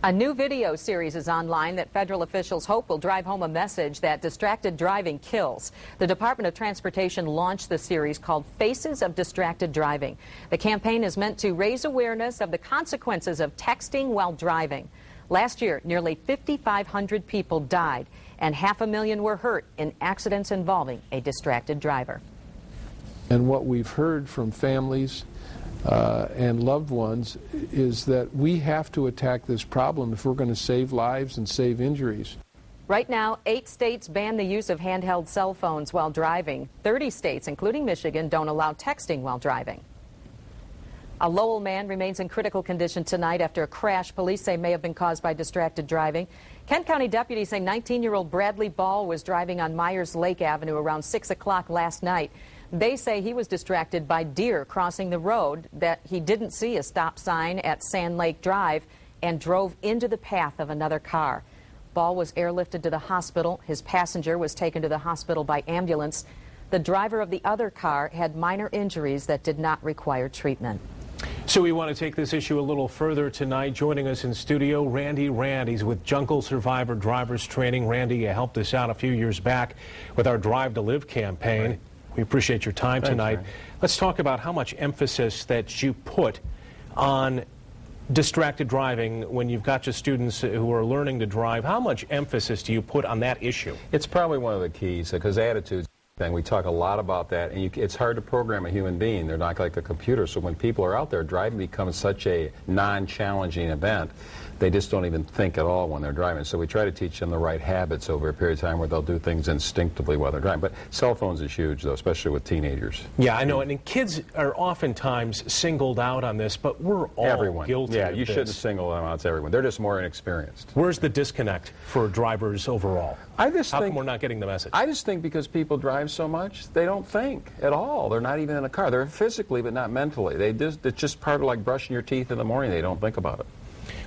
A new video series is online that federal officials hope will drive home a message that distracted driving kills. The Department of Transportation launched the series called Faces of Distracted Driving. The campaign is meant to raise awareness of the consequences of texting while driving. Last year, nearly 5,500 people died and 500,000 were hurt in accidents involving a distracted driver. And what we've heard from families and loved ones is that we have to attack this problem if we're going to save lives and save injuries. Right now, 8 states ban the use of handheld cell phones while driving. 30 states, including Michigan, don't allow texting while driving. A Lowell man remains in critical condition tonight after a crash police say may have been caused by distracted driving. Kent County deputies say 19-year-old Bradley Ball was driving on Myers Lake Avenue around 6 o'clock last night. They say he was distracted by deer crossing the road, that he didn't see a stop sign at Sand Lake Drive and drove into the path of another car. Ball was airlifted to the hospital. His passenger was taken to the hospital by ambulance. The driver of the other car had minor injuries that did not require treatment. So we want to take this issue a little further tonight. Joining us in studio, Randy Rand. He's with Jungle Survivor Drivers Training. Randy, you helped us out a few years back with our Drive to Live campaign. Right. We appreciate your time tonight. Thanks, let's talk about how much emphasis that you put on distracted driving when you've got your students who are learning to drive. How much emphasis do you put on that issue? It's probably one of the keys, because attitudes. And we talk a lot about that, and it's hard to program a human being. They're not like a computer, so when people are out there, driving becomes such a non-challenging event, they just don't even think at all when they're driving. So we try to teach them the right habits over a period of time where they'll do things instinctively while they're driving. But cell phones is huge, though, especially with teenagers. Yeah, I know, and kids are oftentimes singled out on this, but we're all guilty of you this. shouldn't single them out. It's everyone. They're just more inexperienced. Where's the disconnect for drivers overall? How come we're not getting the message? I just think because people drive so much, they don't think at all. They're not even in a car. They're physically, but not mentally. It's just part of like brushing your teeth in the morning. They don't think about it.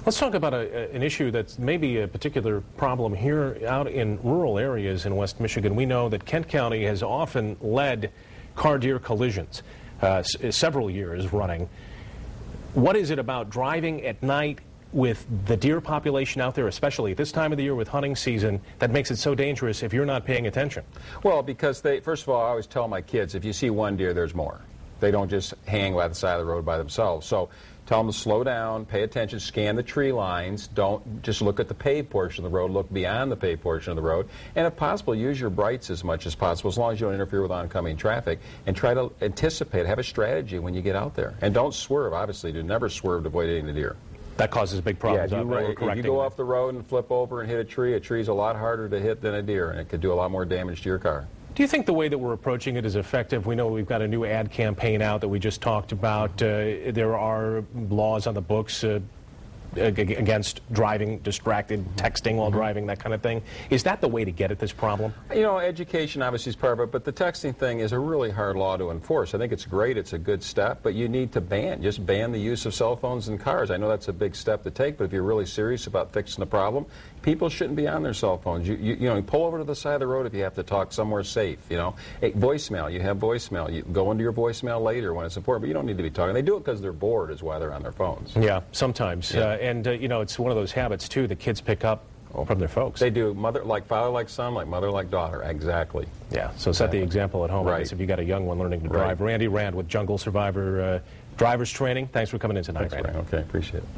Let's talk about an issue that's maybe a particular problem here out in rural areas in West Michigan. We know that Kent County has often led car-deer collisions, several years running. What is it about driving at night with the deer population out there, especially at this time of the year with hunting season, that makes it so dangerous if you're not paying attention? Well, because first of all, I always tell my kids, if you see one deer, there's more. They don't just hang by the side of the road by themselves. So tell them to slow down, pay attention, scan the tree lines. Don't just look at the paved portion of the road, look beyond the paved portion of the road. And if possible, use your brights as much as possible, as long as you don't interfere with oncoming traffic. And try to anticipate, have a strategy when you get out there. And don't swerve, obviously. Do never swerve to avoid hitting the deer. That causes big problems. Yeah, if you go off the road and flip over and hit a tree's a lot harder to hit than a deer, and it could do a lot more damage to your car. Do you think the way that we're approaching it is effective? We know we've got a new ad campaign out that we just talked about. There are laws on the books against driving distracted, texting while driving, that kind of thing. Is that the way to get at this problem? You know, education obviously is part of it, but the texting thing is a really hard law to enforce. I think it's great, it's a good step, but you need to just ban the use of cell phones in cars. I know that's a big step to take, but if you're really serious about fixing the problem, people shouldn't be on their cell phones. You know, pull over to the side of the road if you have to talk somewhere safe, you know. Voicemail, you have voicemail. You go into your voicemail later when it's important, but you don't need to be talking. They do it because they're bored is why they're on their phones. Yeah, sometimes. Yeah. You know, it's one of those habits, too, that kids pick up from their folks. They do. Father like son, like mother like daughter. Exactly. Yeah, so set the example at home, right. I guess, if you got a young one learning to drive. Randy Rand with Jungle Survivor Drivers Training. Thanks for coming in tonight, Randy. Okay, appreciate it.